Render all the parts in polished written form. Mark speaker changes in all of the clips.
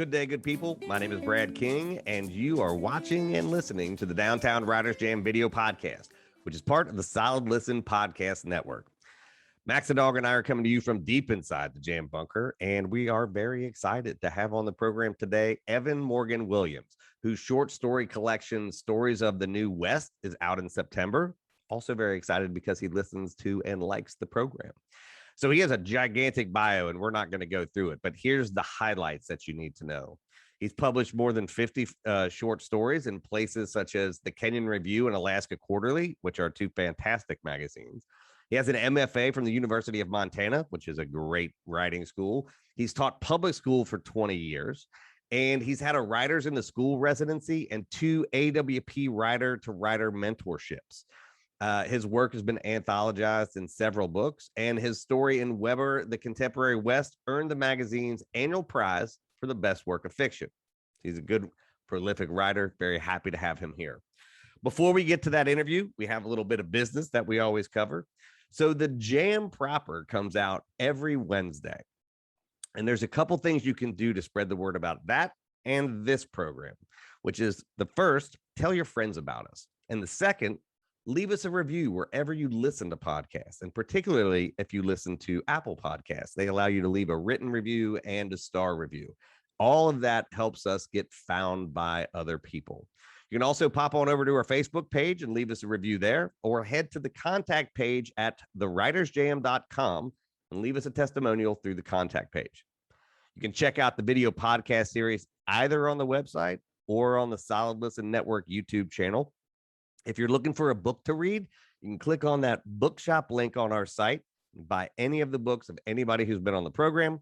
Speaker 1: Good day, good people. My name is Brad King, and you are watching and listening to the Downtown Writers Jam video podcast, which is part of the Solid Listen podcast network. Max the Dog and I are coming to you from deep inside the Jam Bunker, and we are very excited to have on the program today Evan Morgan Williams, whose short story collection, Stories of the New West, is out in September. Also very excited because he listens to and likes the program. So he has a gigantic bio, and we're not going to go through it, but here's the highlights that you need to know. He's published more than 50 short stories in places such as the Kenyon Review and Alaska Quarterly, which are two fantastic magazines. He has an MFA from the University of Montana, which is a great writing school. He's taught public school for 20 years, and he's had a Writers in the School residency and 2 AWP writer-to-writer mentorships. His work has been anthologized in several books, and his story in Weber, The Contemporary West, earned the magazine's annual prize for the best work of fiction. He's a good, prolific writer. Very happy to have him here. Before we get to that interview, we have a little bit of business that we always cover. So the Jam proper comes out every Wednesday, and there's a couple things you can do to spread the word about that and this program, which is the first, tell your friends about us, and the second, leave us a review wherever you listen to podcasts, and particularly if you listen to Apple Podcasts. They allow you to leave a written review and a star review. All of that helps us get found by other people. You can also pop on over to our Facebook page and leave us a review there, or head to the contact page at thewritersjam.com and leave us a testimonial through the contact page. You can check out the video podcast series either on the website or on the Solid Listen Network YouTube channel. If you're looking for a book to read, you can click on that bookshop link on our site and buy any of the books of anybody who's been on the program.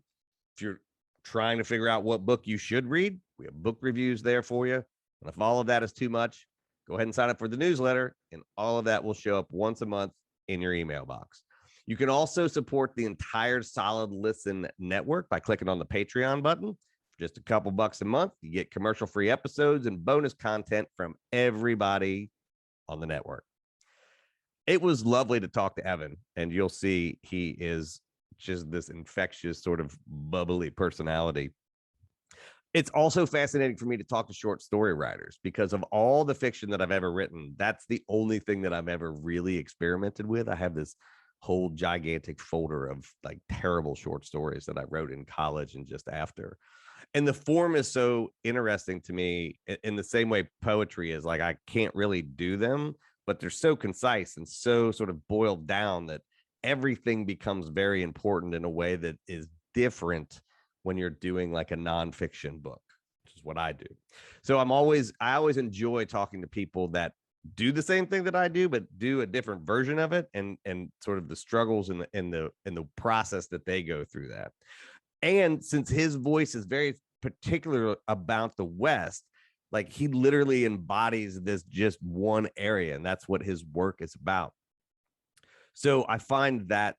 Speaker 1: If you're trying to figure out what book you should read, we have book reviews there for you. And if all of that is too much, go ahead and sign up for the newsletter, and all of that will show up once a month in your email box. You can also support the entire Solid Listen network by clicking on the Patreon button. For just a couple bucks a month, you get commercial-free episodes and bonus content from everybody on the network. It was lovely to talk to Evan, and you'll see he is just this infectious sort of bubbly personality. It's also fascinating for me to talk to short story writers because of all the fiction that I've ever written. That's the only thing that I've ever really experimented with. I have this whole gigantic folder of like terrible short stories that I wrote in college and just after. And the form is so interesting to me in the same way poetry is. Like, I can't really do them, but they're so concise and so sort of boiled down that everything becomes very important in a way that is different when you're doing like a nonfiction book, which is what I do. So I always enjoy talking to people that do the same thing that I do, but do a different version of it, and sort of the struggles and the process that they go through that. And since his voice is very particular about the West, like he literally embodies this just one area, and that's what his work is about. So I find that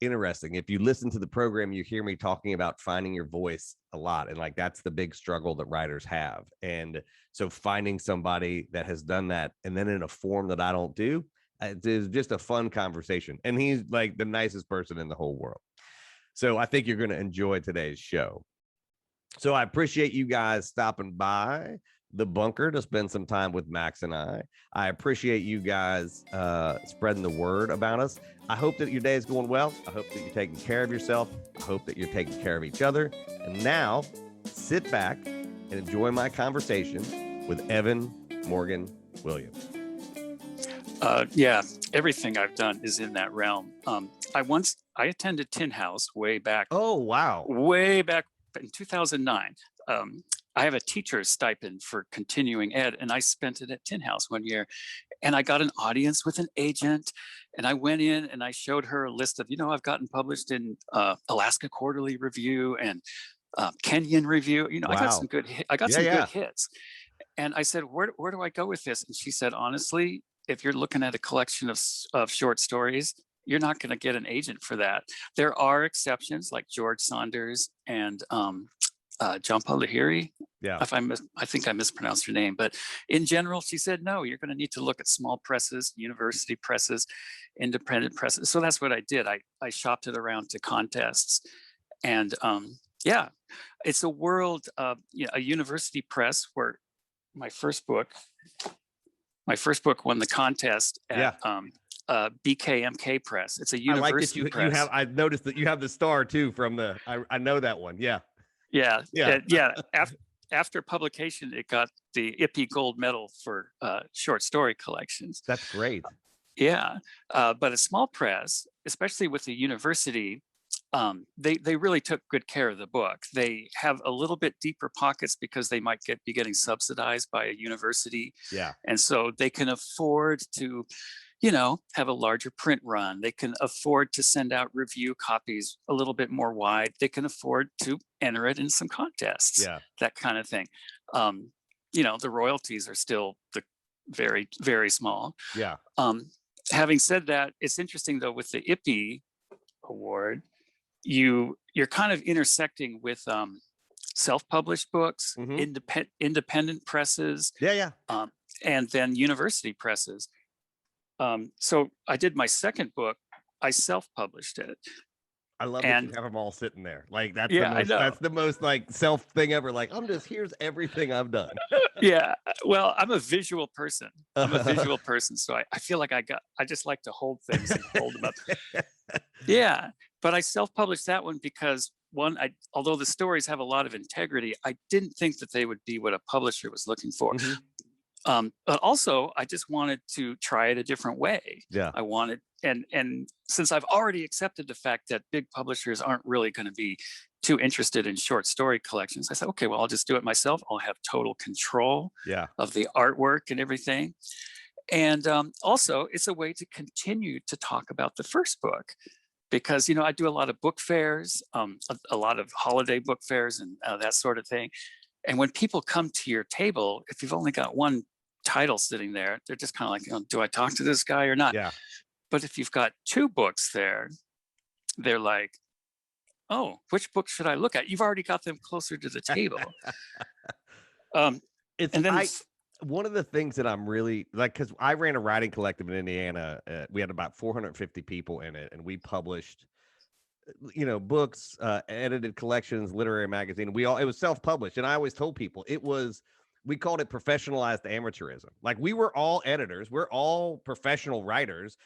Speaker 1: interesting. If you listen to the program, you hear me talking about finding your voice a lot. And like, that's the big struggle that writers have. And so finding somebody that has done that, and then in a form that I don't do, it is just a fun conversation. And he's like the nicest person in the whole world. So I think you're going to enjoy today's show. So I appreciate you guys stopping by the bunker to spend some time with Max and I. I appreciate you guys spreading the word about us. I hope that your day is going well. I hope that you're taking care of yourself. I hope that you're taking care of each other. And now sit back and enjoy my conversation with Evan Morgan Williams.
Speaker 2: Yeah, everything I've done is in that realm. I attended Tin House way back.
Speaker 1: Oh, wow.
Speaker 2: Way back in 2009. I have a teacher's stipend for continuing ed, and I spent it at Tin House one year. And I got an audience with an agent, and I went in and I showed her a list of, I've gotten published in Alaska Quarterly Review and Kenyon Review.
Speaker 1: Wow.
Speaker 2: I got some good hits. And I said, where do I go with this? And she said, honestly, if you're looking at a collection of short stories, you're not going to get an agent for that. There are exceptions like George Saunders and John Paul Lahiri.
Speaker 1: Yeah.
Speaker 2: I think I mispronounced her name, but in general, she said, no, you're going to need to look at small presses, university presses, independent presses. So that's what I did. I shopped it around to contests, and yeah, It's a world, a university press where my first book, won the contest
Speaker 1: Yeah.
Speaker 2: at BKMK Press. It's a
Speaker 1: I like that
Speaker 2: university
Speaker 1: you
Speaker 2: press.
Speaker 1: have. I noticed that you have the star too from the. I know that one. Yeah.
Speaker 2: Yeah,
Speaker 1: Yeah.
Speaker 2: After publication, it got the IPPY Gold Medal for short story collections.
Speaker 1: That's great.
Speaker 2: Yeah, but a small press, especially with the university, they really took good care of the book. They have a little bit deeper pockets because they might be getting subsidized by a university,
Speaker 1: Yeah.
Speaker 2: and so they can afford to, have a larger print run. They can afford to send out review copies a little bit more wide. They can afford to enter it in some contests,
Speaker 1: Yeah.
Speaker 2: that kind of thing. The royalties are still very, very small.
Speaker 1: Yeah.
Speaker 2: Having said that, it's interesting though, with the IPPY award, you're kind of intersecting with self-published books, independent presses,
Speaker 1: Yeah.
Speaker 2: and then university presses. So I did my second book. I self-published it.
Speaker 1: I love that you have them all sitting there. Like that's
Speaker 2: that's
Speaker 1: the most like self thing ever. Like here's everything I've done.
Speaker 2: Yeah. Well, I'm a visual person. So I feel like I just like to hold things and hold them up. Yeah. But I self-published that one because although the stories have a lot of integrity, I didn't think that they would be what a publisher was looking for. But also I just wanted to try it a different way.
Speaker 1: Yeah.
Speaker 2: I wanted, and since I've already accepted the fact that big publishers aren't really going to be too interested in short story collections, I said, okay, well, I'll just do it myself. I'll have total control of the artwork and everything. And also it's a way to continue to talk about the first book because, I do a lot of book fairs, a lot of holiday book fairs and that sort of thing. And when people come to your table, if you've only got one title sitting there, they're just kind of like, do I talk to this guy or not?
Speaker 1: Yeah.
Speaker 2: But if you've got two books there, they're like, oh, which book should I look at? You've already got them closer to the table.
Speaker 1: One of the things that I'm really like, because I ran a writing collective in Indiana. We had about 450 people in it, and we published books, edited collections, literary magazine. It was self-published. And I always told people we called it professionalized amateurism. Like we were all editors. We're all professional writers.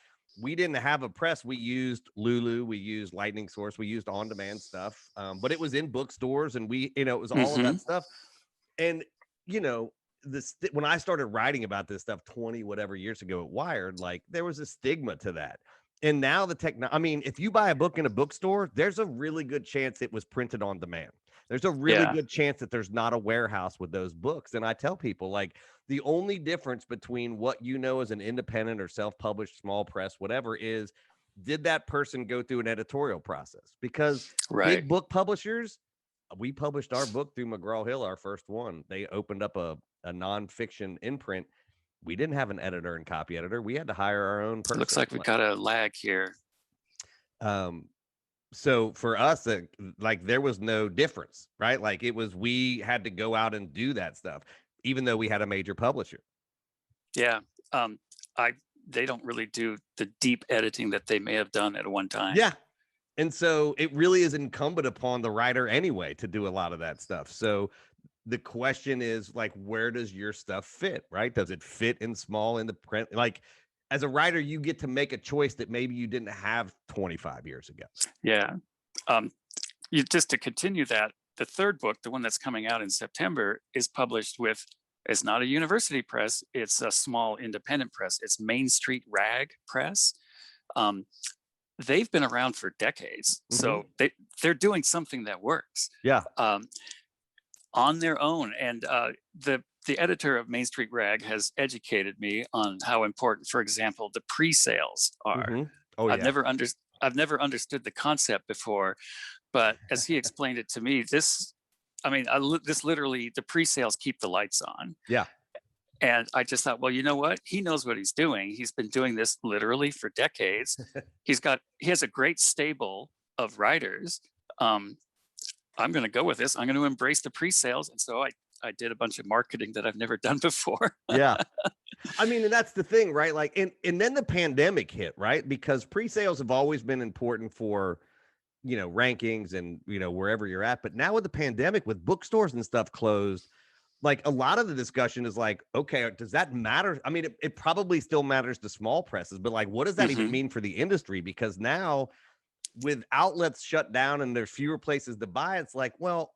Speaker 1: We didn't have a press. We used Lulu. We used Lightning Source. We used on-demand stuff. But it was in bookstores and it was all of that stuff. And, when I started writing about this stuff 20 whatever years ago at Wired, like there was a stigma to that. And now if you buy a book in a bookstore, there's a really good chance it was printed on demand. There's a really good chance that there's not a warehouse with those books. And I tell people, like, the only difference between what as an independent or self-published small press, whatever, is did that person go through an editorial process? Because big book publishers, we published our book through McGraw-Hill, our first one. They opened up a nonfiction imprint. We didn't have an editor and copy editor. We had to hire our own person.
Speaker 2: Looks like we got a lag here.
Speaker 1: So for us, there was no difference, right? Like we had to go out and do that stuff, even though we had a major publisher.
Speaker 2: Yeah. They don't really do the deep editing that they may have done at one time.
Speaker 1: Yeah. And so it really is incumbent upon the writer anyway to do a lot of that stuff. So the question is, like, where does your stuff fit, right? Does it fit in small, in the print? Like, as a writer, you get to make a choice that maybe you didn't have 25 years ago.
Speaker 2: Yeah. Just to continue that, the third book, the one that's coming out in September, is published with, it's not a university press, it's a small independent press. It's Main Street Rag Press. They've been around for decades. So they're doing something that works.
Speaker 1: Yeah.
Speaker 2: On their own. And the editor of Main Street Rag has educated me on how important, for example, the pre-sales are. I've never understood the concept before, but as he explained it to me, this literally, the pre-sales keep the lights on.
Speaker 1: Yeah.
Speaker 2: And I just thought, well, you know what? He knows what he's doing. He's been doing this literally for decades. He has a great stable of writers. I'm going to go with this. I'm going to embrace the pre-sales. And so I did a bunch of marketing that I've never done before.
Speaker 1: Yeah. And that's the thing, right? Like, and then the pandemic hit, right? Because pre-sales have always been important for, rankings and, wherever you're at. But now with the pandemic, with bookstores and stuff closed, like a lot of the discussion is like, okay, does that matter? I mean, it probably still matters to small presses, but like, what does that even mean for the industry? Because now with outlets shut down and there's fewer places to buy, it's like, well,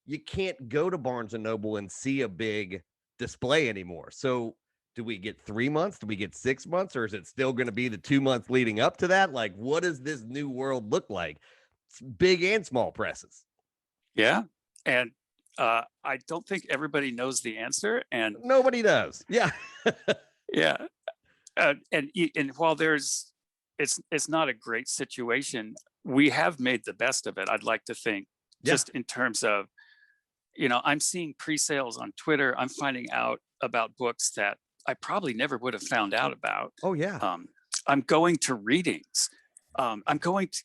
Speaker 1: you can't go to Barnes and Noble and see a big display anymore. So do we get 3 months? Do we get 6 months? Or is it still going to be the 2 months leading up to that? Like, what does this new world look like? It's big and small presses.
Speaker 2: Yeah. And I don't think everybody knows the answer. And
Speaker 1: nobody does. Yeah.
Speaker 2: yeah. And while it's not a great situation, we have made the best of it. I'd like to think, just in terms of, I'm seeing pre-sales on Twitter. I'm finding out about books that I probably never would have found out about.
Speaker 1: Oh yeah.
Speaker 2: I'm going to readings.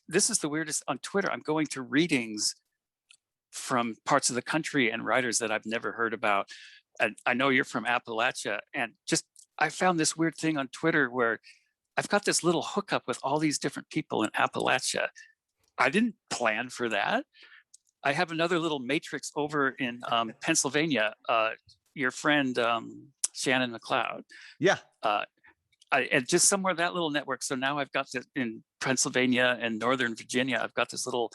Speaker 2: This is the weirdest on Twitter. I'm going to readings from parts of the country and writers that I've never heard about. And I know you're from Appalachia, and I found this weird thing on Twitter where I've got this little hookup with all these different people in Appalachia. I didn't plan for that. I have another little matrix over in Pennsylvania. Your friend Shannon McLeod.
Speaker 1: Yeah.
Speaker 2: And just somewhere that little network. So now I've got this in Pennsylvania and Northern Virginia. I've got this little,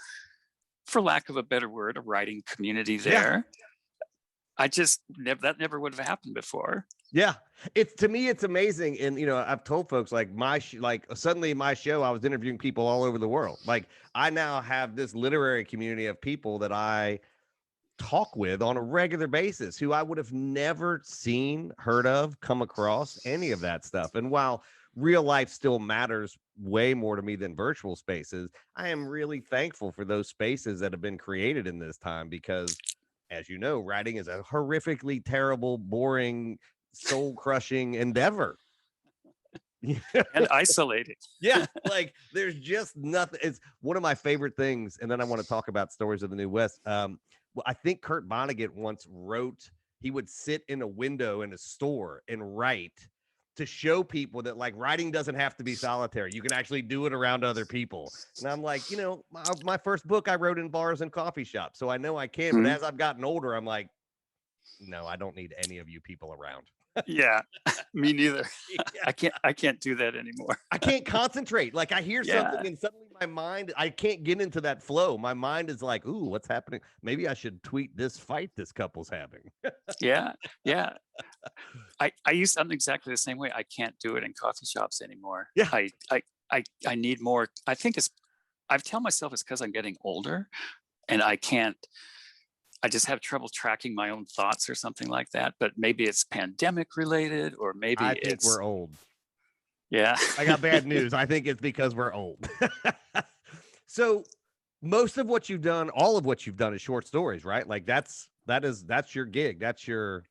Speaker 2: for lack of a better word, a writing community there. Yeah. That never would have happened before.
Speaker 1: Yeah, to me, it's amazing. And, I've told folks like suddenly my show, I was interviewing people all over the world. Like I now have this literary community of people that I talk with on a regular basis who I would have never seen, heard of, come across any of that stuff. And while real life still matters way more to me than virtual spaces, I am really thankful for those spaces that have been created in this time because, as you know, writing is a horrifically terrible, boring, soul-crushing endeavor.
Speaker 2: And isolated.
Speaker 1: Yeah, like there's just nothing. It's one of my favorite things. And then I want to talk about Stories of the New West. Well, I think Kurt Vonnegut once wrote, he would sit in a window in a store and write to show people that like writing doesn't have to be solitary. You can actually do it around other people. And I'm like, my first book I wrote in bars and coffee shops. So I know I can, but as I've gotten older, I'm like, no, I don't need any of you people around.
Speaker 2: Yeah, me neither. Yeah. I can't do that anymore.
Speaker 1: I can't concentrate. Like I hear something and suddenly my mind, I can't get into that flow. My mind is like, ooh, what's happening? Maybe I should tweet this fight this couple's having.
Speaker 2: Yeah. I I'm exactly the same way. I can't do it in coffee shops anymore.
Speaker 1: Yeah.
Speaker 2: I need more. I think I tell myself it's because I'm getting older and I just have trouble tracking my own thoughts or something like that. But maybe it's pandemic related, or maybe
Speaker 1: I think we're old.
Speaker 2: Yeah.
Speaker 1: I got bad news. I think it's because we're old. So most of what you've done, all of what you've done is short stories, right? Like that's your gig. That's your.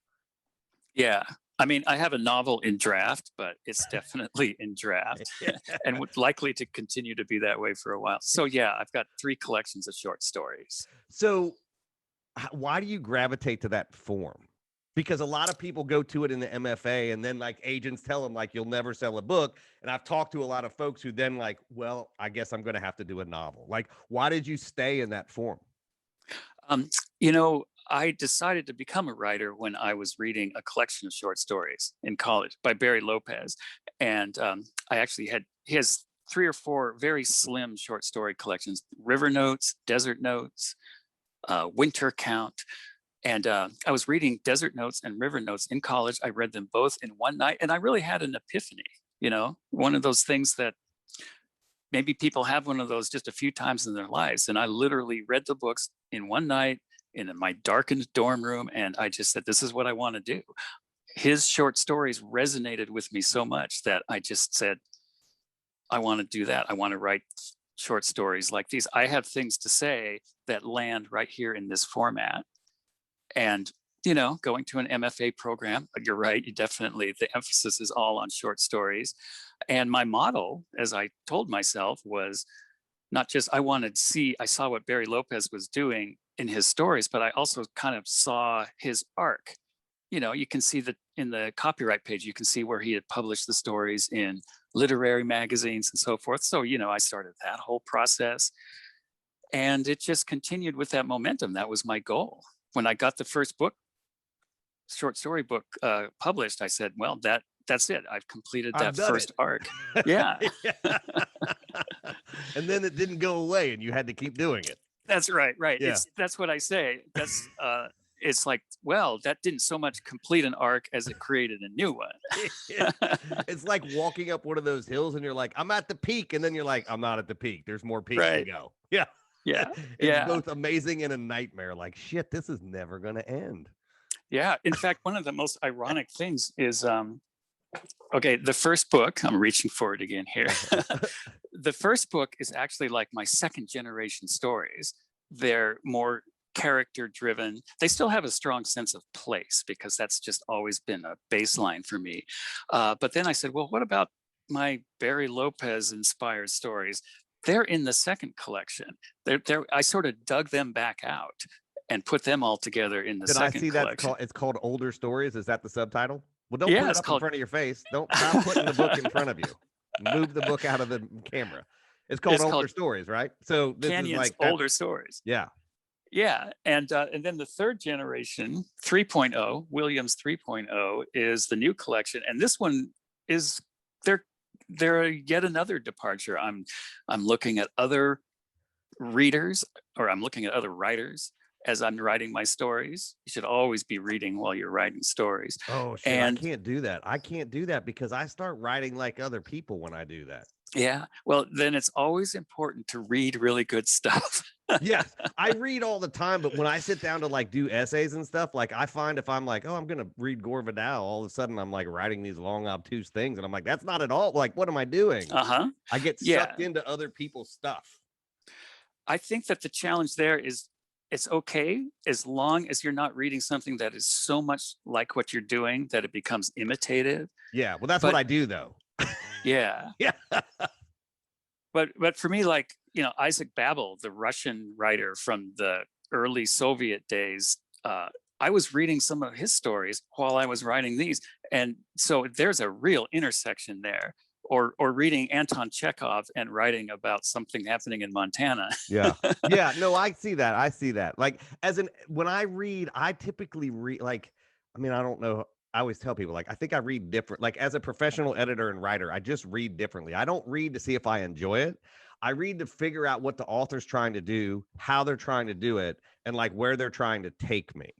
Speaker 2: Yeah. I mean, I have a novel in draft, but it's definitely in draft and likely to continue to be that way for a while. So yeah, I've got 3 collections of short stories.
Speaker 1: So why do you gravitate to that form? Because a lot of people go to it in the MFA and then like agents tell them like, you'll never sell a book. And I've talked to a lot of folks who then like, well, I guess I'm going to have to do a novel. Like, why did you stay in that form?
Speaker 2: I decided to become a writer when I was reading a collection of short stories in college by Barry Lopez. And he has 3 or 4 very slim short story collections: River Notes, Desert Notes, Winter Count. And I was reading Desert Notes and River Notes in college. I read them both in one night, and I really had an epiphany, one of those things that maybe people have one of those just a few times in their lives. And I literally read the books in one night in my darkened dorm room, and I just said, this is what I want to do. His short stories resonated with me so much that I just said, I want to do that. I want to write short stories like these. I have things to say that land right here in this format. And, going to an MFA program, you're right, the emphasis is all on short stories. And my model, as I told myself, was not just I saw what Barry Lopez was doing in his stories, but I also kind of saw his arc. You can see that in the copyright page, you can see where he had published the stories in literary magazines and so forth. So, I started that whole process. And it just continued with that momentum. That was my goal. When I got the first book, short story book published, I said, well, that's it. I've completed
Speaker 1: I've
Speaker 2: that
Speaker 1: done
Speaker 2: first
Speaker 1: it.
Speaker 2: arc. Yeah.
Speaker 1: And then it didn't go away and you had to keep doing it.
Speaker 2: That's right. Right.
Speaker 1: Yeah.
Speaker 2: That's what I say. That's it's like, well, that didn't so much complete an arc as it created a new one.
Speaker 1: It's like walking up one of those hills and you're like, I'm at the peak. And then you're like, I'm not at the peak. There's more peaks to
Speaker 2: Right.
Speaker 1: go. Yeah.
Speaker 2: Yeah.
Speaker 1: It's
Speaker 2: Yeah.
Speaker 1: both amazing and a nightmare. Like, shit, this is never going to end.
Speaker 2: Yeah. In fact, one of the most ironic things is okay, the first book, I'm reaching for it again here. The first book is actually like my second generation stories. They're more character driven. They still have a strong sense of place because that's just always been a baseline for me. But then I said, well, what about my Barry Lopez inspired stories? They're in the second collection. I sort of dug them back out and put them all together in the
Speaker 1: Did I
Speaker 2: second
Speaker 1: see
Speaker 2: collection.
Speaker 1: that? It's called Older Stories. Is that the subtitle? Well, don't
Speaker 2: Yeah,
Speaker 1: put it
Speaker 2: it's
Speaker 1: up in
Speaker 2: called-
Speaker 1: front of your face. Don't stop putting the book in front of you. Move the book out of the camera. It's called Older Stories, right? So this
Speaker 2: Canyon's
Speaker 1: is like
Speaker 2: Older Stories.
Speaker 1: Yeah.
Speaker 2: Yeah, and then the third generation, 3.0, Williams 3.0, is the new collection, and this one is they're yet another departure. I'm looking at other readers, or I'm looking at other writers as I'm writing my stories. You should always be reading while you're writing stories.
Speaker 1: Oh shit, I can't do that. I can't do that because I start writing like other people when I do that.
Speaker 2: Yeah, well, then it's always important to read really good stuff.
Speaker 1: Yes, I read all the time, but when I sit down to like do essays and stuff, like I find if I'm like, oh, I'm gonna read Gore Vidal, all of a sudden I'm like writing these long obtuse things, and I'm like, that's not at all. Like, what am I doing? I get sucked into other people's stuff.
Speaker 2: I think that the challenge there is it's okay as long as you're not reading something that is so much like what you're doing that it becomes imitative.
Speaker 1: Yeah, well, that's what I do though.
Speaker 2: Yeah.
Speaker 1: Yeah.
Speaker 2: But for me, like, you know, Isaac Babel, the Russian writer from the early Soviet days, I was reading some of his stories while I was writing these. And so there's a real intersection there. Or reading Anton Chekhov and writing about something happening in Montana.
Speaker 1: Yeah. Yeah. No, I see that. I see that. Like when I read, I typically read like, I mean, I don't know. I always tell people like, I think I read different, like as a professional editor and writer, I just read differently. I don't read to see if I enjoy it. I read to figure out what the author's trying to do, how they're trying to do it, and like where they're trying to take me.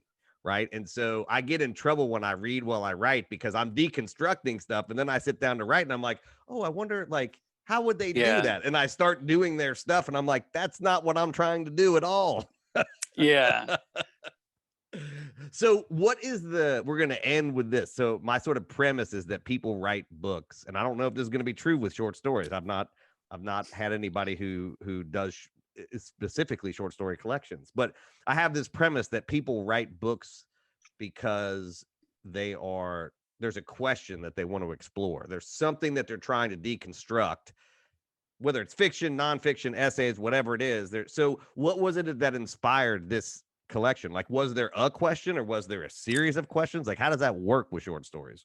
Speaker 1: Right. And so I get in trouble when I read while I write because I'm deconstructing stuff. And then I sit down to write and I'm like, oh, I wonder like, how would they do that? And I start doing their stuff and I'm like, that's not what I'm trying to do at all.
Speaker 2: Yeah.
Speaker 1: So what is we're going to end with this. So my sort of premise is that people write books, and I don't know if this is going to be true with short stories. I've not had anybody who does specifically short story collections, but I have this premise that people write books because there's a question that they want to explore. There's something that they're trying to deconstruct, whether it's fiction, nonfiction, essays, whatever it is. So what was it that inspired this collection? Like, was there a question or was there a series of questions? Like, how does that work with short stories?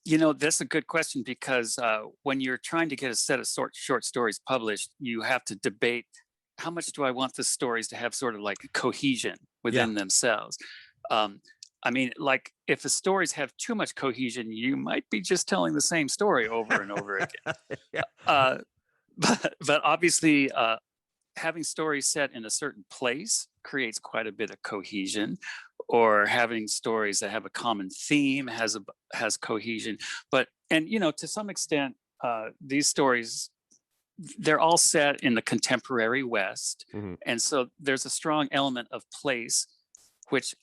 Speaker 2: You know, that's a good question because when you're trying to get a set of short stories published, you have to debate how much do I want the stories to have sort of like cohesion within themselves. I mean, like if the stories have too much cohesion, you might be just telling the same story over and over again. But obviously, having stories set in a certain place creates quite a bit of cohesion, or having stories that have a common theme has cohesion. And you know, to some extent, these stories, they're all set in the contemporary West.
Speaker 1: Mm-hmm.
Speaker 2: And so there's a strong element of place, which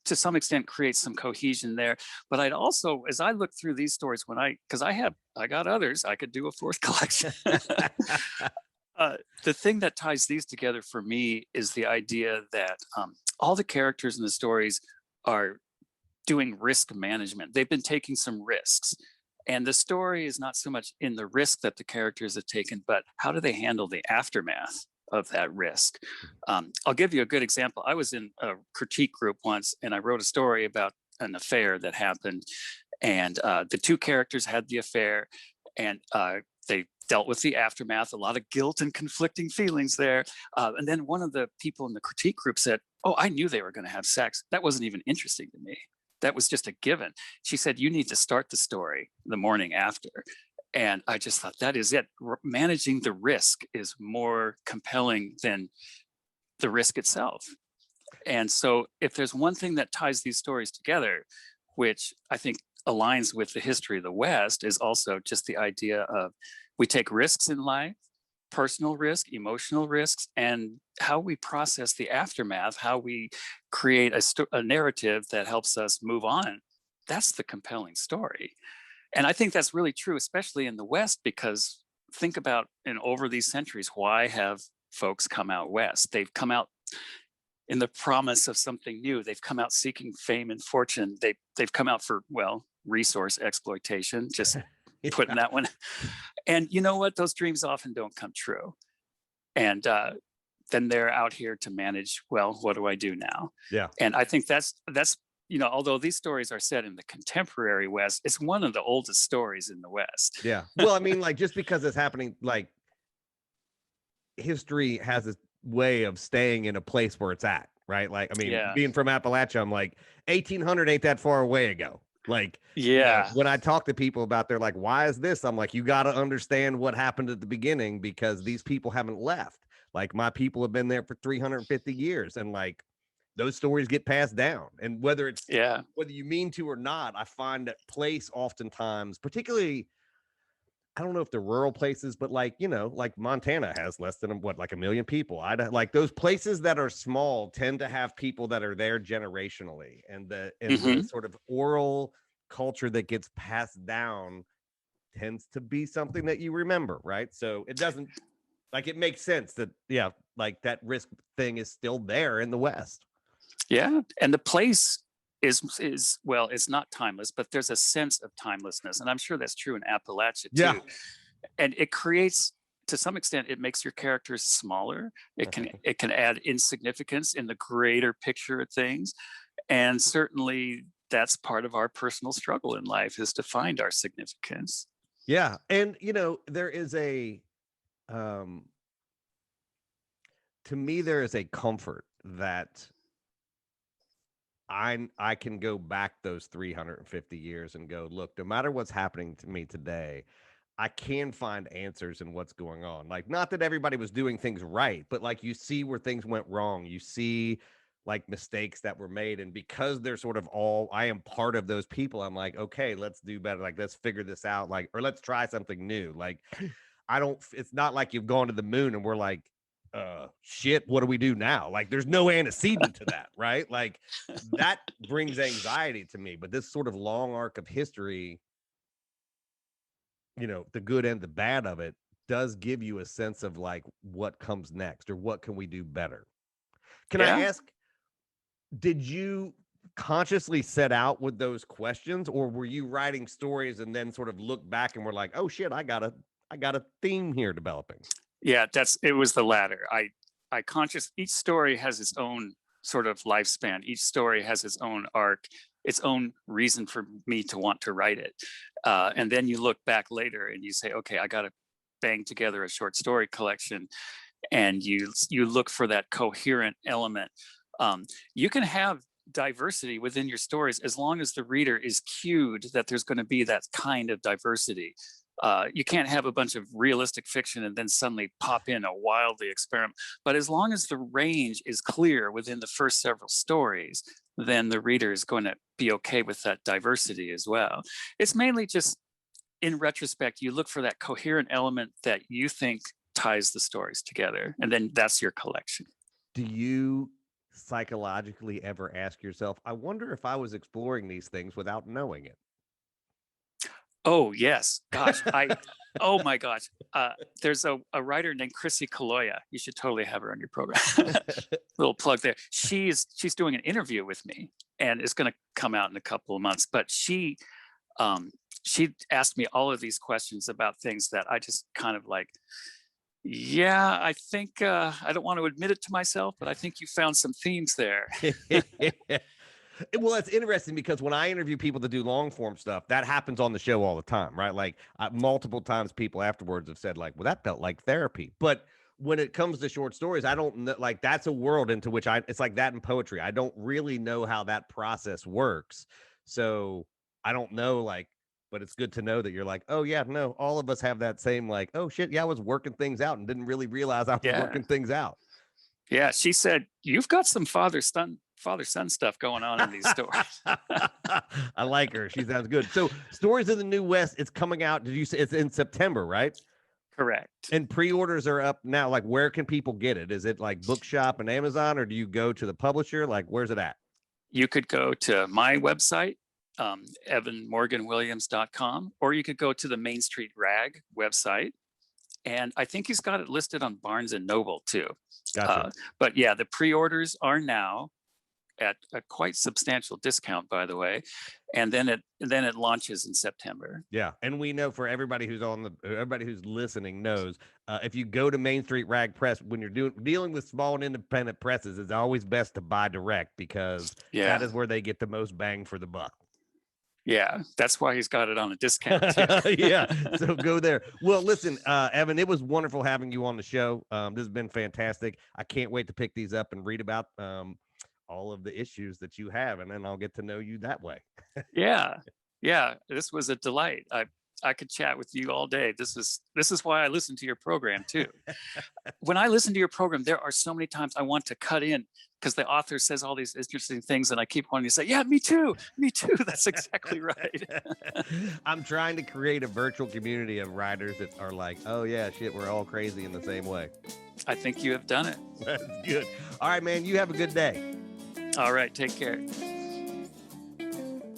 Speaker 2: to some extent creates some cohesion there. But I'd also, as I look through these stories, because I got others, I could do a fourth collection. The thing that ties these together for me is the idea that all the characters in the stories are doing risk management. They've been taking some risks. And the story is not so much in the risk that the characters have taken, but how do they handle the aftermath of that risk? I'll give you a good example. I was in a critique group once, and I wrote a story about an affair that happened. And the two characters had the affair, and they dealt with the aftermath, a lot of guilt and conflicting feelings there. And then one of the people in the critique group said, "Oh, I knew they were going to have sex. That wasn't even interesting to me. That was just a given." She said, "You need to start the story the morning after." And I just thought, that is it. Managing the risk is more compelling than the risk itself. And so if there's one thing that ties these stories together, which I think aligns with the history of the West, is also just the idea of we take risks in life, personal risk, emotional risks, and how we process the aftermath, how we create a narrative that helps us move on. That's the compelling story. And I think that's really true, especially in the West, because think about, and over these centuries, why have folks come out West? They've come out in the promise of something new. They've come out seeking fame and fortune. They've come out for, well, resource exploitation, just putting that one. And you know what? Those dreams often don't come true. And then they're out here to manage, well, what do I do now?
Speaker 1: Yeah.
Speaker 2: And I think that's, although these stories are set in the contemporary West, it's one of the oldest stories in the West.
Speaker 1: Yeah. Well, I mean, like, just because it's happening, like, history has this way of staying in a place where it's at, right? Like, I mean, being from Appalachia, I'm like, 1800 ain't that far away ago. Like, when I talk to people about, they're like, why is this? I'm like, you got to understand what happened at the beginning, because these people haven't left. Like, my people have been there for 350 years, and like, those stories get passed down. And whether it's, whether you mean to or not, I find that place oftentimes, particularly, I don't know if they're rural places, but like, like Montana has less than like 1 million people. Like those places that are small tend to have people that are there generationally, and the sort of oral culture that gets passed down tends to be something that you remember, right? So it doesn't, like, it makes sense that, like, that risk thing is still there in the West.
Speaker 2: Yeah. And the place is well, it's not timeless, but there's a sense of timelessness. And I'm sure that's true in Appalachia too.
Speaker 1: Yeah.
Speaker 2: And it creates, to some extent, it makes your characters smaller. It can add insignificance in the greater picture of things. And certainly that's part of our personal struggle in life, is to find our significance.
Speaker 1: Yeah. And there is a to me, there is a comfort that I can go back those 350 years and go, look, no matter what's happening to me today, I can find answers in what's going on. Like, not that everybody was doing things right, but like, you see where things went wrong. You see like mistakes that were made. And because they're sort of I am part of those people, I'm like, okay, let's do better. Like, let's figure this out. Like, or let's try something new. Like, it's not like you've gone to the moon and we're like, shit, what do we do now? Like, there's no antecedent to that, right? Like, that brings anxiety to me. But this sort of long arc of history, the good and the bad of it, does give you a sense of like, what comes next, or what can we do better? Can I ask, did you consciously set out with those questions, or were you writing stories and then sort of look back and were like, oh shit, I got a theme here developing?
Speaker 2: Yeah, it was the latter. Each story has its own sort of lifespan. Each story has its own arc, its own reason for me to want to write it. And then you look back later and you say, okay, I got to bang together a short story collection. And you look for that coherent element. You can have diversity within your stories as long as the reader is cued that there's going to be that kind of diversity. You can't have a bunch of realistic fiction and then suddenly pop in a wildly experiment. But as long as the range is clear within the first several stories, then the reader is going to be okay with that diversity as well. It's mainly just, in retrospect, you look for that coherent element that you think ties the stories together, and then that's your collection.
Speaker 1: Do you psychologically ever ask yourself, I wonder if I was exploring these things without knowing it?
Speaker 2: Oh, yes. Gosh, oh my gosh. There's a writer named Chrissy Kaloya. You should totally have her on your program. Little plug there. She's doing an interview with me, and it's going to come out in a couple of months. But she asked me all of these questions about things that I just kind of like, yeah, I think, I don't want to admit it to myself, but I think you found some themes there.
Speaker 1: Well, that's interesting because when I interview people that do long form stuff, that happens on the show all the time, right? Like multiple times, people afterwards have said, like, "Well, that felt like therapy." But when it comes to short stories, I don't know. Like that's a world into which it's like that in poetry. I don't really know how that process works, so I don't know. Like, but it's good to know that you're like, oh yeah, no, all of us have that same like, oh shit, yeah, I was working things out and didn't really realize I was
Speaker 2: Yeah.
Speaker 1: working things out.
Speaker 2: Yeah. She said, you've got some father son stuff going on in these stories.
Speaker 1: I like her. She sounds good. So, Stories of the New West, it's coming out. Did you say it's in September, right?
Speaker 2: Correct.
Speaker 1: And pre-orders are up now. Like, where can people get it? Is it like Bookshop and Amazon, or do you go to the publisher? Like, where's it at?
Speaker 2: You could go to my website, evanmorganwilliams.com, or you could go to the Main Street Rag website. And I think he's got it listed on Barnes and Noble too.
Speaker 1: Gotcha.
Speaker 2: But yeah, the pre-orders are now at a quite substantial discount, by the way, and then it launches in September.
Speaker 1: Yeah, and we know for everybody who's listening knows if you go to Main Street Rag Press when you're dealing with small and independent presses, it's always best to buy direct because that is where they get the most bang for the buck.
Speaker 2: Yeah, that's why he's got it on a discount too.
Speaker 1: Yeah, so go there. Well, listen, Evan, it was wonderful having you on the show. This has been fantastic. I can't wait to pick these up and read about all of the issues that you have, and then I'll get to know you that way.
Speaker 2: Yeah, this was a delight. I could chat with you all day. This is why I listen to your program too. When I listen to your program, there are so many times I want to cut in because the author says all these interesting things, and I keep wanting to say, "Yeah, me too, me too." That's exactly right.
Speaker 1: I'm trying to create a virtual community of writers that are like, "Oh yeah, shit, we're all crazy in the same way."
Speaker 2: I think you have done it.
Speaker 1: That's good. All right, man. You have a good day.
Speaker 2: All right, take care.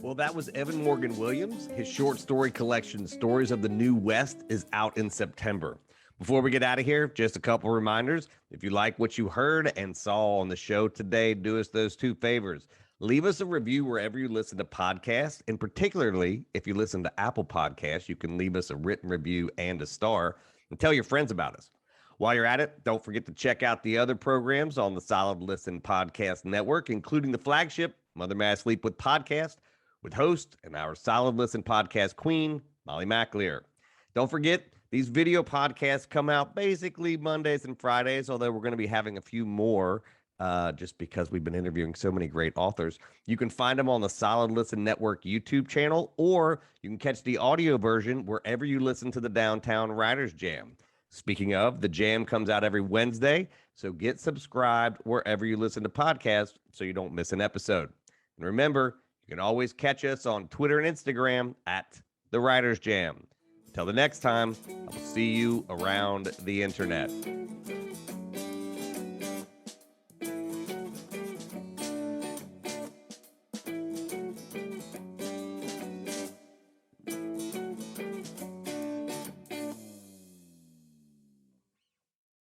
Speaker 1: Well, that was Evan Morgan Williams. His short story collection, Stories of the New West, is out in September. Before we get out of here, just a couple reminders. If you like what you heard and saw on the show today, do us those two favors. Leave us a review wherever you listen to podcasts, and particularly if you listen to Apple Podcasts, you can leave us a written review and a star, and tell your friends about us. While you're at it, don't forget to check out the other programs on the Solid Listen Podcast Network, including the flagship Mother May I Sleep With podcast, with host and our Solid Listen podcast queen, Molly McAleer. Don't forget, these video podcasts come out basically Mondays and Fridays, although we're going to be having a few more just because we've been interviewing so many great authors. You can find them on the Solid Listen Network YouTube channel, or you can catch the audio version wherever you listen to the Downtown Writers Jam. Speaking of, the Jam comes out every Wednesday, so get subscribed wherever you listen to podcasts so you don't miss an episode. And remember, you can always catch us on Twitter and Instagram at The Writers Jam. Until the next time, I will see you around the internet.